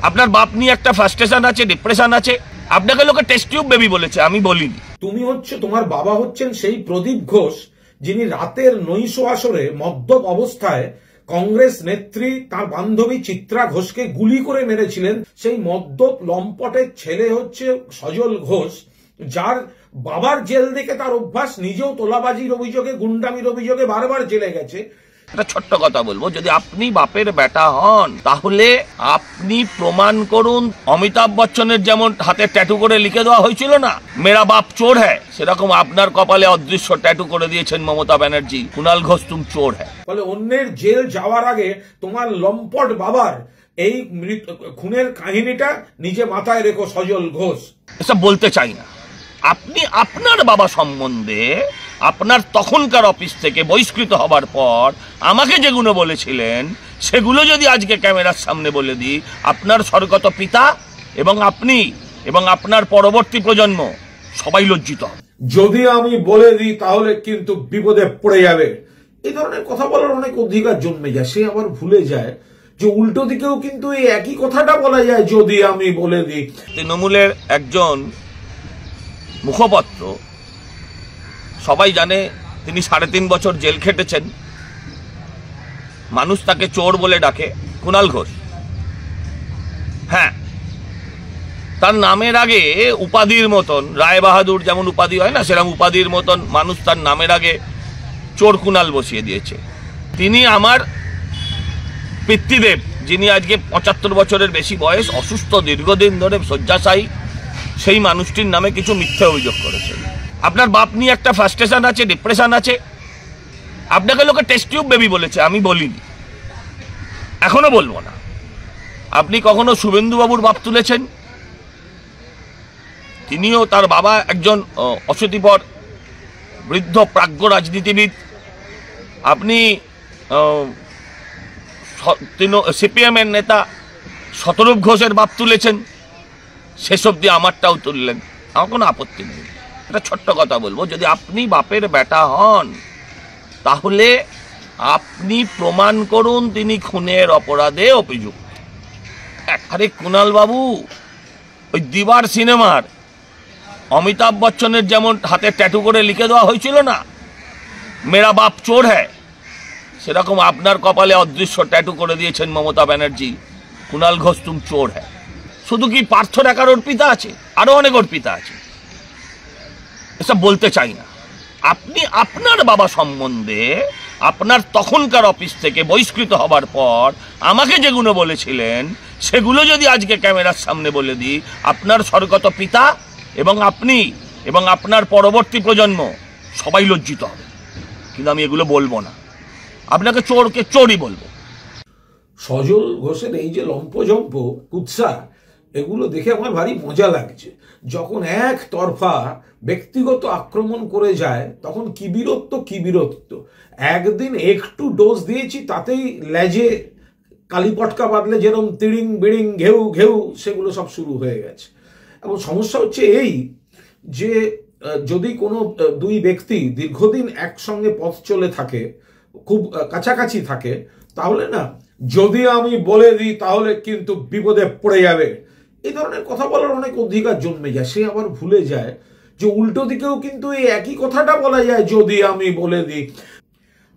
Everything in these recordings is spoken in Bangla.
আপনার বাপ নিয়ে একটা ফ্রাস্ট্রেশন আছে, ডিপ্রেশন আছে। আপনাকে লোকে টেস্ট টিউব বেবি বলেছে, আমি বলিনি। তুমি তোমার বাবা হচ্ছেন সেই প্রদীপ ঘোষ যিনি রাতের নৈশ আসরে মদ্যপ অবস্থায় কংগ্রেস নেত্রী তার বান্ধবী চিত্রা ঘোষকে গুলি করে মেরেছিলেন। সেই মদ্যপ লম্পটের ছেলে হচ্ছে সজল ঘোষ, যার বাবার জেল দেখে তার অভ্যাস, নিজেও তোলাবাজির অভিযোগে, গুন্ডামির অভিযোগে বারবার জেলে গেছে। একটা ছোট্ট কথা বলবো, যদি আপনি বাপের বেটা হন তাহলে আপনি প্রমাণ করুন। অমিতাভ বচ্চনের যেমন হাতে ট্যাটু করে লিখে দেওয়া হয়েছিল না, মেরা বাপ চোর হ্যায়, সেরকম আপনার কপালে অদৃশ্য ট্যাটু করে দিয়েছেন মমতা ব্যানার্জি, কুণাল ঘোষ তুম চোর হ্যায়। ফলে অন্যের জেল যাওয়ার আগে তোমার লম্পট বাবার এই খুনের কাহিনীটা নিজে মাথায় রেখো সজল ঘোষ। এসব বলতে চাই না। আপনি আপনার বাবা সম্বন্ধে আপনার তখনকার অফিস থেকে বহিষ্কৃত হবার পর আমাকে যেগুলো বলেছিলেন সেগুলো যদি আজকে ক্যামেরার সামনে বলে দিই, আপনার স্বর্গত পিতা এবং আপনি এবং আপনার পরবর্তী প্রজন্ম সবাই লজ্জিত। যদি আমি বলে দিই তাহলে কিন্তু বিপদে পড়ে যাবে। এই ধরনের কথা বলার অনেক অধিকার জন্মে যায়, সে আবার ভুলে যায় যে উল্টো দিকেও কিন্তু এই একই কথাটা বলা যায়, যদি আমি বলে দিই। তৃণমূলের একজন মুখপাত্র, সবাই জানে তিনি 3.5 বছর জেল খেটেছেন, মানুষ তাকে চোর বলে ডাকে, কুণাল ঘোষ। হ্যাঁ, তার নামের আগে উপাধির মতন, রায় বাহাদুর যেমন উপাধি হয় না, সেরকম উপাধির মতন মানুষ তার নামের আগে চোর কুণাল বসিয়ে দিয়েছে। তিনি আমার পিতৃদেব, যিনি আজকে 75 বছরের বেশি বয়স, অসুস্থ, দীর্ঘদিন ধরে শয্যাশায়ী, সেই মানুষটির নামে কিছু মিথ্যে অভিযোগ করেছে। আপনার বাপ নিয়ে একটা ফ্রাস্ট্রেশন আছে, ডিপ্রেশন আছে। আপনাকে লোকে টেস্ট টিউব বেবি বলেছে, আমি বলিনি, এখনো বলবো না। আপনি কখনো শুভেন্দুবাবুর বাপ তুলেছেন? তিনিও, তার বাবা একজন অশীতিপর বৃদ্ধ প্রাজ্ঞ রাজনীতিবিদ। আপনি সিপিএম এর নেতা শতরূপ ঘোষের বাপ তুলেছেন, শেষ অব্দি আমারটাও তুললেন, আমার কোনো আপত্তি নেই। একটা ছোট্ট কথা বলবো, যদি আপনি বাপের বেটা হন তাহলে আপনি প্রমাণ করুন তিনি খুনের অপরাধে অভিযুক্ত। আরে কুণাল বাবু, ওই দিবার সিনেমার অমিতাভ বচ্চনের যেমন হাতে ট্যাটু করে লিখে দেওয়া হয়েছিল না, মেরা বাপ চোর হ্যায়, সেরকম আপনার কপালে অদৃশ্য ট্যাটু করে দিয়েছেন মমতা ব্যানার্জি, কুণাল ঘোষ তুম চোর হ্যায়। শুধু কি পার্থ রেখার অর্পিতা আছে? আরো অনেক অর্পিতা আছে। এসব বলতে চাই না। আপনি আপনার বাবা সম্বন্ধে আপনার তখনকার অফিস থেকে বহিষ্কৃত হবার পর আমাকে যেগুলো বলেছিলেন সেগুলো যদি আজকে ক্যামেরার সামনে বলে দিই, আপনার স্বর্গত পিতা এবং আপনি এবং আপনার পরবর্তী প্রজন্ম সবাই লজ্জিত হবে। কিন্তু আমি এগুলো বলবো না, আপনাকে চোরকে চোরই বলবো। সজল ঘোষের এই যে লম্পজম্প কুৎসা, এগুলো দেখে আমার ভারী মজা লাগছে। যখন এক তরফা ব্যক্তিগত আক্রমণ করে যায় তখন কি বীরত্ব। একদিন একটু ডোজ দিয়েছি তাতেই লেজে কালীপটকা বাঁধলে যেরকম তিড়িং বিড়িং ঘেউ ঘেউ, সেগুলো সব শুরু হয়ে গেছে। এবং সমস্যা হচ্ছে এই যে যদি কোনো দুই ব্যক্তি দীর্ঘদিন একসঙ্গে পথ চলে থাকে, খুব কাছাকাছি থাকে, তাহলে না, যদি আমি বলে দিই তাহলে কিন্তু বিপদে পড়ে যাবে, এই ধরনের কথা বলার অনেক অধিকার জন্মে যায়। সে আবার ভুলে যায় যে উল্টো দিকেও কিন্তু এই একই কথাটা বলা যায়, যদি আমি বলে দিই।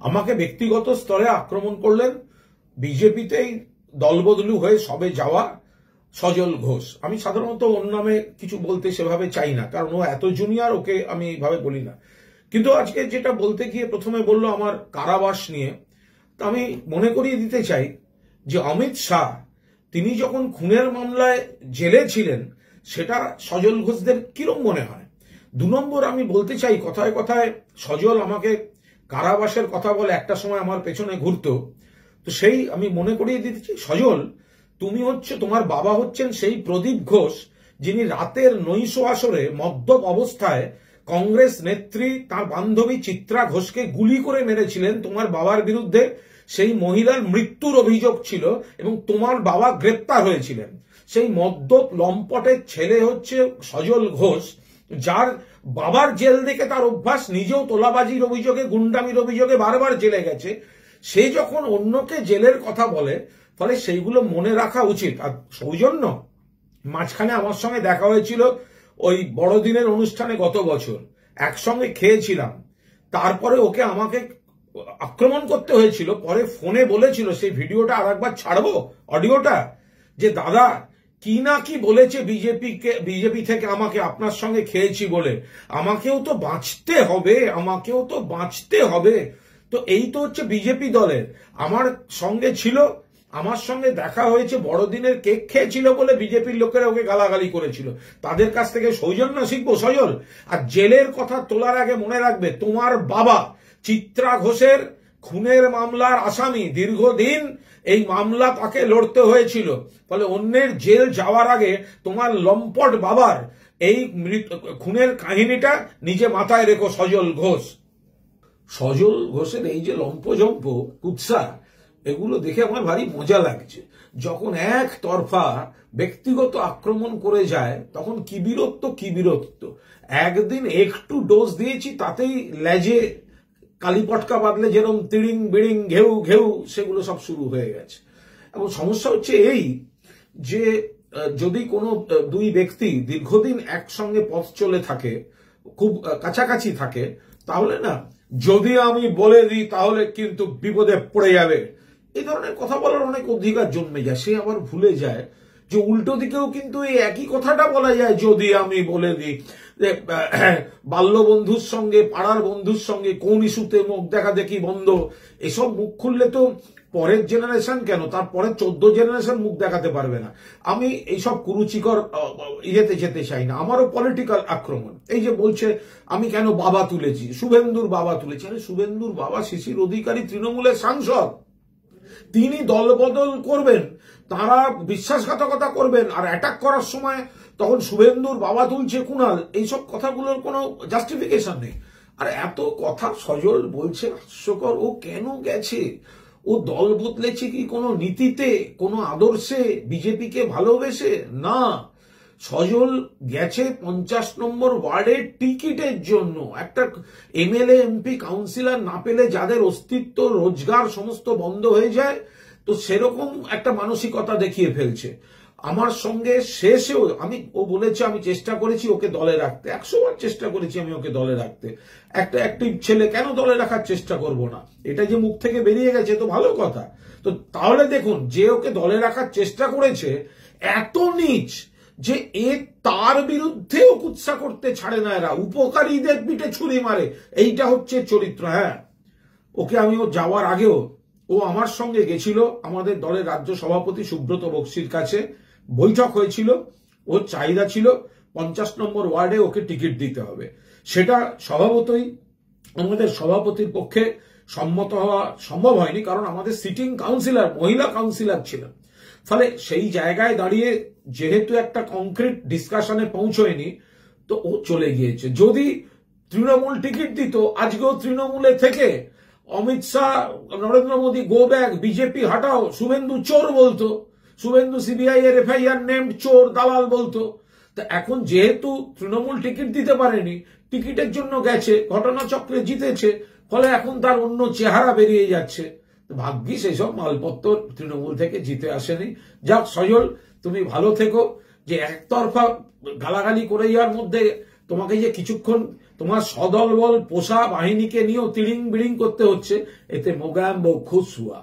আমাকে ব্যক্তিগত স্তরে আক্রমণ করলেন বিজেপিতেই দলবদলু হয়ে সবে যাওয়া সজল ঘোষ। আমি সাধারণত ওর নামে কিছু বলতে সেভাবে চাই না, কারণ ও এত জুনিয়র, ওকে আমি এইভাবে বলি না। কিন্তু আজকে যেটা বলতে গিয়ে প্রথমে বললো আমার কারাবাস নিয়ে, তা আমি মনে করিয়ে দিতে চাই যে অমিত শাহ তিনি যখন খুনের মামলায় জেলে ছিলেন সেটা সজল ঘোষদের কিরম মনে হয়। 2 নম্বর, আমি বলতে চাই, কথায় কথায় সজল আমাকে কারাবাসের কথা বলে একটা সময় আমার পেছনে ঘুরতো, তো সেই আমি মনে করিয়ে দিতে চাই, সজল তুমি তোমার বাবা হচ্ছেন সেই প্রদীপ ঘোষ যিনি রাতের নৈশ আসরে মদ্যপ অবস্থায় কংগ্রেস নেত্রী তার বান্ধবী চিত্রা ঘোষকে গুলি করে মেরেছিলেন। তোমার বাবার বিরুদ্ধে সেই মহিলার মৃত্যুর অভিযোগ ছিল এবং তোমার বাবা গ্রেপ্তার হয়েছিলেন। সেই মদ্যপ লম্পটের ছেলে হচ্ছে সজল ঘোষ, যার বাবার জেল দেখে তার অভ্যাস, নিজেও তোলাবাজির অভিযোগে, গুন্ডামির অভিযোগে বারবার জেলে গেছে। সে যখন অন্যকে জেলের কথা বলে ফলে সেইগুলো মনে রাখা উচিত। আর সৌজন্য মাঝখানে আমার সঙ্গে দেখা হয়েছিল ওই বড়দিনের অনুষ্ঠানে গত বছর, একসঙ্গে খেয়েছিলাম, তারপরে ওকে আমাকে আক্রমণ করতে হয়েছিল, পরে ফোনে বলেছিল, সেই ভিডিওটা আর একবার ছাড়বো অডিওটা, যে দাদা কি না কি বলেছে বিজেপি থেকে আমাকে, আপনার সঙ্গে খেয়েছি বলে, আমাকেও তো বাঁচতে হবে, আমাকেও তো বাঁচতে হবে। তো এই তো হচ্ছে বিজেপি দলের। আমার সঙ্গে ছিল, আমার সঙ্গে দেখা হয়েছে, বড়দিনের কেক খেয়েছিল বলে বিজেপির লোকেরা ওকে গালাগালি করেছিল। তাদের কাছ থেকে সৌজন্য শিখবো সজল? আর জেলের কথা তোলার আগে মনে রাখবে, তোমার বাবা চিত্রা ঘোষের খুনের মামলার আসামি, দীর্ঘদিন এই মামলা তাকে লড়তে হয়েছিল, ফলে অন্যের জেল যাওয়ার আগে তোমার লম্পট বাবার এই খুনের কাহিনীটা নিজে মাথায় রেখো সজল ঘোষ। সজল ঘোষের এই যে লম্পজম্প কুৎসা, এগুলো দেখে আমার ভারী মজা লাগছে। যখন এক তরফা ব্যক্তিগত আক্রমণ করে যায় তখন কি বীরত্ব। একদিন একটু ডোজ দিয়েছি তাতেই লেজে কালীপটকা বাদলে যেরকম তিড়িং বিড়িং ঘেউ ঘেউ সেগুলো সব শুরু হয়ে গেছে। এবং সমস্যা হচ্ছে এই যে যদি কোনো দুই ব্যক্তি দীর্ঘদিন একসঙ্গে পথ চলে থাকে, খুব কাছাকাছি থাকে, তাহলে না, যদি আমি বলে দিই তাহলে কিন্তু বিপদে পড়ে যাবে, এই ধরনের কথা বলার অনেক অধিকার জন্মে যায়। সে আবার ভুলে যায় যে উল্টো দিকেও কিন্তু এই একই কথাটা বলা যায়, যদি আমি বলে দিই। বাল্য বন্ধুর সঙ্গে, পাড়ার বন্ধুর সঙ্গে কোন ইস্যুতে মুখ দেখা দেখি বন্ধ, এসব মুখ খুললে তো পরের জেনারেশন কেন, তার পরের 14 জেনারেশন মুখ দেখাতে পারবে না। আমি এইসব কুরুচিকর যেতে চাই না। আমারও পলিটিক্যাল আক্রমণ, এই যে বলছে আমি কেন বাবা তুলেছি, শুভেন্দুর বাবা তুলেছি। আরে শুভেন্দুর বাবা শিশির অধিকারী তৃণমূলের সাংসদ, তিনি দলবদল করবেন, তারা বিশ্বাসঘাতকতা করবেন, আর অ্যাটাক করার সময় তখন শুভেন্দুর বাবা তুলছে কুণাল, এইসব কথাগুলোর কোনো জাস্টিফিকেশন নেই। আর এত কথা সজল বলছে হাস্যকর। ও কেন গেছে? ও দল বদলেছে কি কোনো নীতিতে, কোনো আদর্শে, বিজেপিকে ভালোবেসে? না, সজল গেছে 50 নম্বর ওয়ার্ডের টিকিটের জন্য। একটা এমএলএ, এমপি, কাউন্সিলর না পেলে যাদের অস্তিত্ব, রোজগার সমস্ত বন্ধ হয়ে যায়, তো সেরকম একটা মানসিকতা দেখিয়ে ফেলছে। আমার সঙ্গে শেষেও ও বলেছে আমি চেষ্টা করেছি ওকে দলে রাখতে, 100 বার চেষ্টা করেছি আমি ওকে দলে রাখতে। একটা অ্যাক্টিভ ছেলে, কেন দলে রাখার চেষ্টা করব না? এটা যে মুখ থেকে বেরিয়ে গেছে তো ভালো কথা। তো তাহলে দেখুন, যে ওকে দলে রাখার চেষ্টা করেছে এত নীচ যে তার বিরুদ্ধেও কুৎসা করতে ছাড়ে না এরা, উপকারীদের পিঠে ছুরি মারে। এইটা হচ্ছে চরিত্র। হ্যাঁ, ওকে আমি ও যাওয়ার আগেও ও আমার সঙ্গে গেছিল আমাদের দলের রাজ্য সভাপতি সুব্রত বক্সির কাছে, বৈঠক হয়েছিল। ওর চাহিদা ছিল 50 নম্বর ওয়ার্ডে ওকে টিকিট দিতে হবে। সেটা স্বভাবতই আমাদের সভাপতির পক্ষে সম্মত হওয়া সম্ভব হয়নি, কারণ আমাদের সিটিং কাউন্সিলর মহিলা কাউন্সিলর ছিলেন। ফলে সেই জায়গায় দাঁড়িয়ে যেহেতু একটা কংক্রিট ডিসকাশনে পৌঁছয়নি, তো ও চলে গিয়েছে। যদি তৃণমূল টিকিট দিত, আজকেও তৃণমূলে থেকে Amit Shah, Narendra Modi go back, BJP হাটাও, শুভেন্দু চোর বলতো, শুভেন্দু সিবিআই এর এফআইআর নেমড চোর, দালাল বলতো। তা এখন যেহেতু তৃণমূল টিকিট দিতে পারেনি, টিকিটের জন্য গেছে, ঘটনাচক্রে জিতেছে, ফলে এখন তার অন্য চেহারা বেরিয়ে যাচ্ছে। ভাগ্যিস এইসব মালপত্র তৃণমূল থেকে জিতে আসেনি। যাক সজল, তুমি ভালো থেকো। যে একতরফা গালাগালি করে যাওয়ার মধ্যে তোমাকে যে কিছুক্ষণ তোমার সদল বল পোষা বাহিনীকে নিয়েও তিড়িং বিড়িং করতে হচ্ছে, এতে মোগাম বউ খুশ হুয়া।